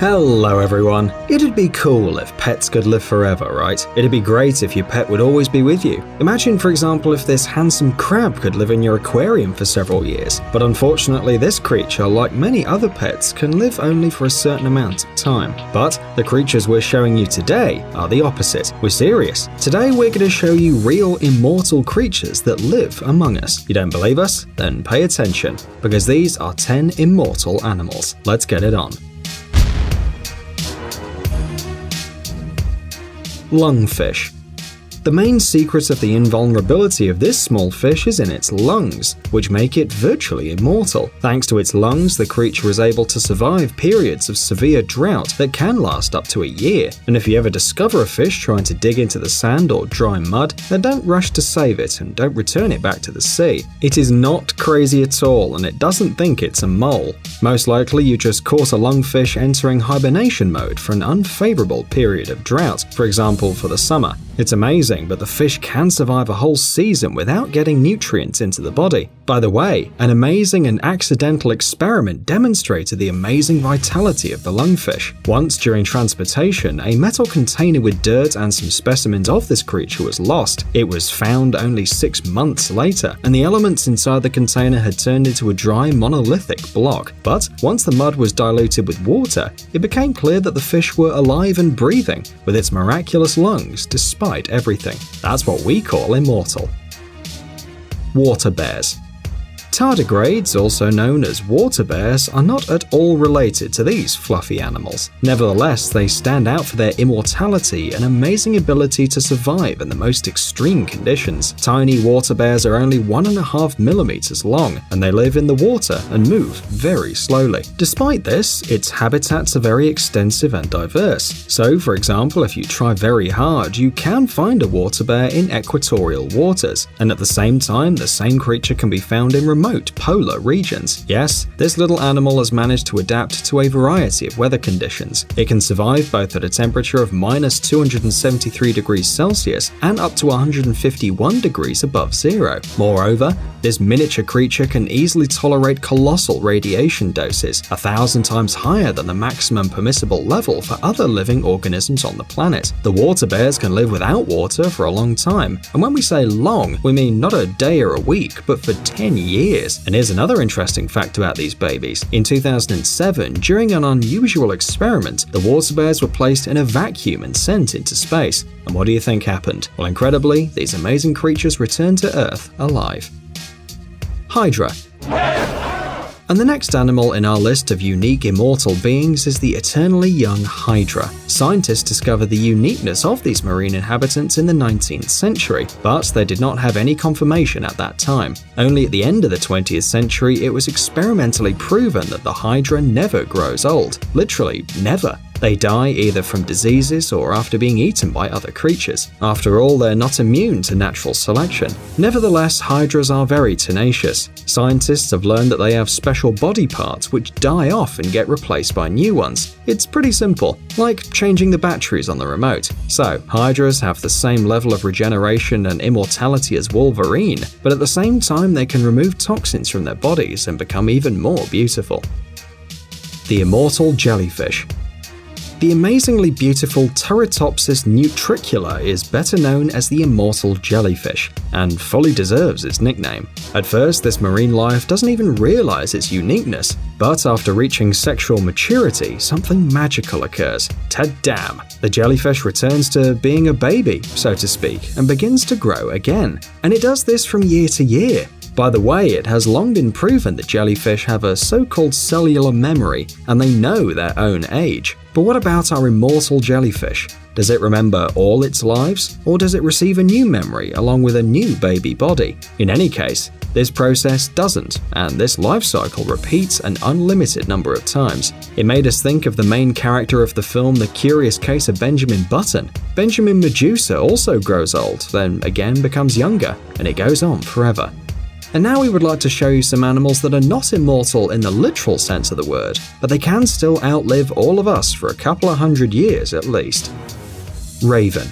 Hello everyone. It'd be cool if pets could live forever, right? It'd be great if your pet would always be with you. Imagine, for example, if this handsome crab could live in your aquarium for several years. But unfortunately, this creature, like many other pets, can live only for a certain amount of time. But the creatures we're showing you today are the opposite. We're serious. Today we're going to show you real immortal creatures that live among us. You don't believe us? Then pay attention, because these are 10 immortal animals. Let's get it on. Lungfish. The main secret of the invulnerability of this small fish is in its lungs, which make it virtually immortal. Thanks to its lungs, the creature is able to survive periods of severe drought that can last up to a year. And if you ever discover a fish trying to dig into the sand or dry mud, then don't rush to save it and don't return it back to the sea. It is not crazy at all, and it doesn't think it's a mole. Most likely you just caught a lungfish entering hibernation mode for an unfavorable period of drought, for example for the summer. It's amazing, but the fish can survive a whole season without getting nutrients into the body. By the way, an amazing and accidental experiment demonstrated the amazing vitality of the lungfish. Once during transportation, a metal container with dirt and some specimens of this creature was lost. It was found only 6 months later, and the elements inside the container had turned into a dry monolithic block. But once the mud was diluted with water, it became clear that the fish were alive and breathing, with its miraculous lungs despite everything. That's what we call immortal. Water bears. Tardigrades, also known as water bears, are not at all related to these fluffy animals. Nevertheless, they stand out for their immortality and amazing ability to survive in the most extreme conditions. Tiny water bears are only 1.5 millimeters long, and they live in the water and move very slowly. Despite this, its habitats are very extensive and diverse. So, for example, if you try very hard, you can find a water bear in equatorial waters, and at the same time, the same creature can be found in remote polar regions. Yes, this little animal has managed to adapt to a variety of weather conditions. It can survive both at a temperature of minus 273 degrees Celsius and up to 151 degrees above zero. Moreover, this miniature creature can easily tolerate colossal radiation doses, 1,000 times higher than the maximum permissible level for other living organisms on the planet. The water bears can live without water for a long time, and when we say long, we mean not a day or a week, but for 10 years. And here's another interesting fact about these babies. In 2007, during an unusual experiment, the water bears were placed in a vacuum and sent into space. And what do you think happened? Well, incredibly, these amazing creatures returned to Earth alive. Hydra. And the next animal in our list of unique immortal beings is the eternally young hydra. Scientists discovered the uniqueness of these marine inhabitants in the 19th century, but they did not have any confirmation at that time. Only at the end of the 20th century, it was experimentally proven that the hydra never grows old. Literally, never. They die either from diseases or after being eaten by other creatures. After all, they're not immune to natural selection. Nevertheless, hydras are very tenacious. Scientists have learned that they have special body parts which die off and get replaced by new ones. It's pretty simple, like changing the batteries on the remote. So, hydras have the same level of regeneration and immortality as Wolverine, but at the same time they can remove toxins from their bodies and become even more beautiful. The immortal jellyfish. The amazingly beautiful Turritopsis nutricula is better known as the immortal jellyfish, and fully deserves its nickname. At first, this marine life doesn't even realize its uniqueness, but after reaching sexual maturity, something magical occurs. Ta-damn! The jellyfish returns to being a baby, so to speak, and begins to grow again. And it does this from year to year. By the way, it has long been proven that jellyfish have a so-called cellular memory, and they know their own age. But what about our immortal jellyfish? Does it remember all its lives, or does it receive a new memory along with a new baby body? In any case, this process doesn't, and this life cycle repeats an unlimited number of times. It made us think of the main character of the film The Curious Case of Benjamin Button. Benjamin Medusa also grows old, then again becomes younger, and it goes on forever. And now we would like to show you some animals that are not immortal in the literal sense of the word, but they can still outlive all of us for a couple of hundred years at least. Raven.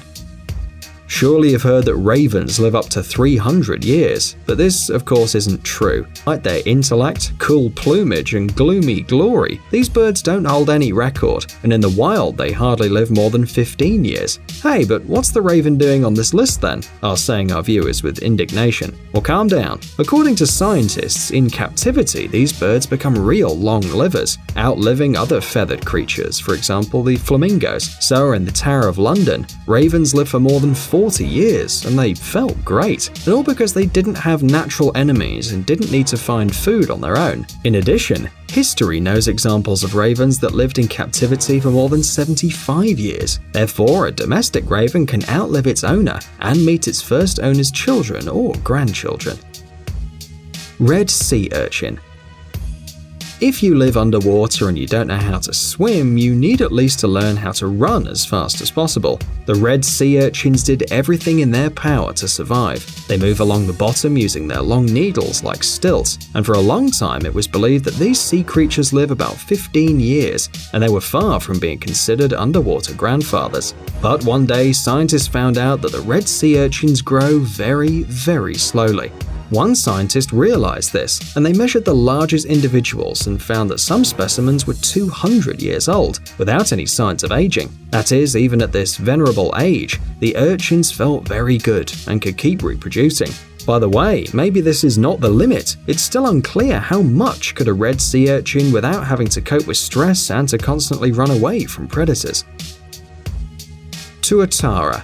Surely you've heard that ravens live up to 300 years, but this, of course, isn't true. Despite their intellect, cool plumage, and gloomy glory, these birds don't hold any record, and in the wild they hardly live more than 15 years. Hey, but what's the raven doing on this list then? Are saying our viewers with indignation. Well, calm down. According to scientists, in captivity these birds become real long livers, outliving other feathered creatures, for example the flamingos. So in the Tower of London, ravens lived for more than 40 years, and they felt great, and all because they didn't have natural enemies and didn't need to find food on their own. In addition, history knows examples of ravens that lived in captivity for more than 75 years. Therefore, a domestic raven can outlive its owner and meet its first owner's children or grandchildren. Red sea urchin. If you live underwater and you don't know how to swim, you need at least to learn how to run as fast as possible. The red sea urchins did everything in their power to survive. They move along the bottom using their long needles like stilts, and for a long time it was believed that these sea creatures live about 15 years, and they were far from being considered underwater grandfathers. But one day, scientists found out that the red sea urchins grow very, very slowly. One scientist realized this, and they measured the largest individuals and found that some specimens were 200 years old, without any signs of aging. That is, even at this venerable age, the urchins felt very good and could keep reproducing. By the way, maybe this is not the limit. It's still unclear how much could a red sea urchin without having to cope with stress and to constantly run away from predators. Tuatara.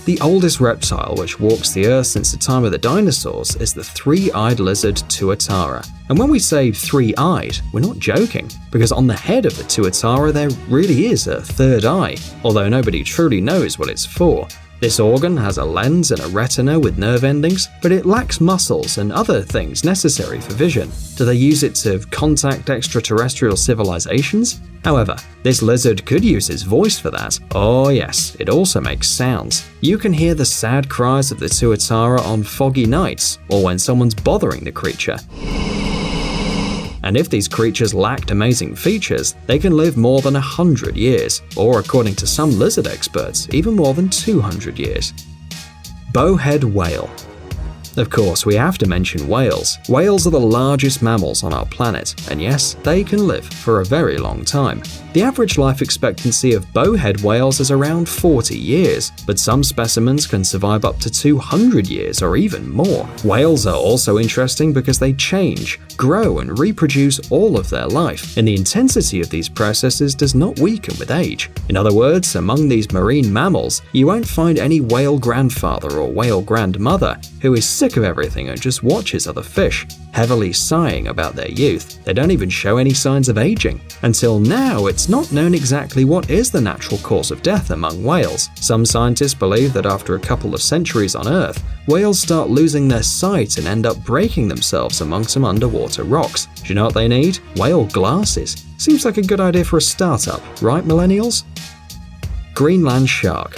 The oldest reptile which walks the earth since the time of the dinosaurs is the three-eyed lizard Tuatara. And when we say three-eyed, we're not joking, because on the head of the Tuatara there really is a third eye, although nobody truly knows what it's for. This organ has a lens and a retina with nerve endings, but it lacks muscles and other things necessary for vision. Do they use it to contact extraterrestrial civilizations? However, this lizard could use its voice for that. Oh yes, it also makes sounds. You can hear the sad cries of the Tuatara on foggy nights, or when someone's bothering the creature. And if these creatures lacked amazing features, they can live more than 100 years, or according to some lizard experts, even more than 200 years. Bowhead whale. Of course, we have to mention whales. Whales are the largest mammals on our planet, and yes, they can live for a very long time. The average life expectancy of bowhead whales is around 40 years, but some specimens can survive up to 200 years or even more. Whales are also interesting because they change, grow, and reproduce all of their life, and the intensity of these processes does not weaken with age. In other words, among these marine mammals, you won't find any whale grandfather or whale grandmother who is sick of everything and just watches other fish, heavily sighing about their youth. They don't even show any signs of aging. Until now, it's not known exactly what is the natural cause of death among whales. Some scientists believe that after a couple of centuries on Earth, whales start losing their sight and end up breaking themselves among some underwater rocks. Do you know what they need? Whale glasses. Seems like a good idea for a startup, right, millennials? Greenland shark.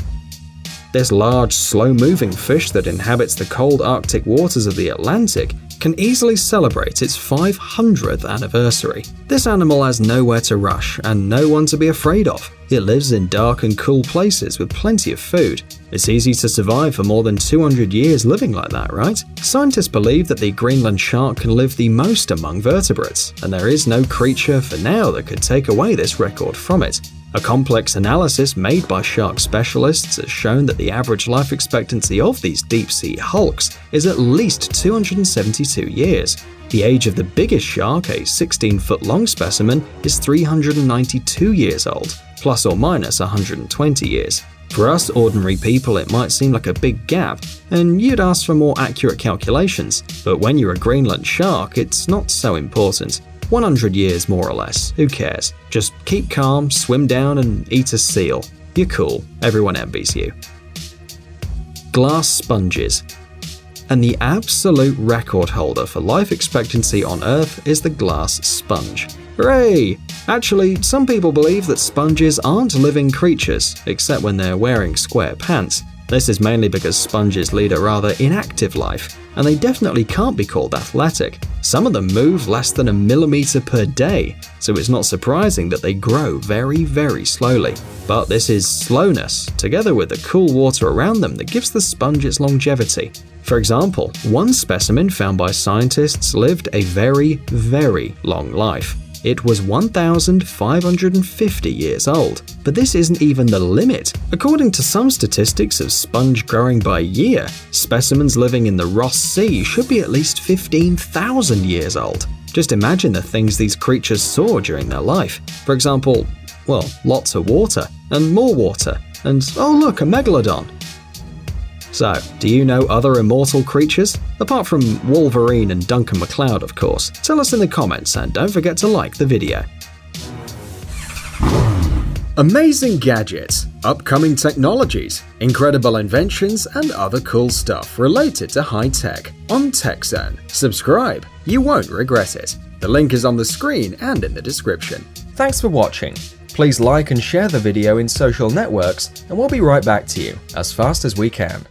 This large, slow-moving fish that inhabits the cold Arctic waters of the Atlantic can easily celebrate its 500th anniversary. This animal has nowhere to rush and no one to be afraid of. It lives in dark and cool places with plenty of food. It's easy to survive for more than 200 years living like that, right? Scientists believe that the Greenland shark can live the most among vertebrates, and there is no creature for now that could take away this record from it. A complex analysis made by shark specialists has shown that the average life expectancy of these deep-sea hulks is at least 272 years. The age of the biggest shark, a 16-foot-long specimen, is 392 years old, plus or minus 120 years. For us ordinary people, it might seem like a big gap, and you'd ask for more accurate calculations, but when you're a Greenland shark, it's not so important. 100 years more or less, who cares? Just keep calm, swim down and eat a seal. You're cool, everyone envies you. Glass sponges. And the absolute record holder for life expectancy on Earth is the glass sponge. Hooray! Actually, some people believe that sponges aren't living creatures, except when they're wearing square pants. This is mainly because sponges lead a rather inactive life, and they definitely can't be called athletic. Some of them move less than a millimeter per day, so it's not surprising that they grow very, very slowly. But this is slowness, together with the cool water around them, that gives the sponge its longevity. For example, one specimen found by scientists lived a very, very long life. It was 1,550 years old. But this isn't even the limit. According to some statistics of sponge growing by year, specimens living in the Ross Sea should be at least 15,000 years old. Just imagine the things these creatures saw during their life. For example, well, lots of water, and more water, and oh look, a megalodon. So, do you know other immortal creatures? Apart from Wolverine and Duncan MacLeod, of course. Tell us in the comments and don't forget to like the video. Amazing gadgets, upcoming technologies, incredible inventions, and other cool stuff related to high tech on TechZone. Subscribe, you won't regret it. The link is on the screen and in the description. Thanks for watching. Please like and share the video in social networks, and we'll be right back to you as fast as we can.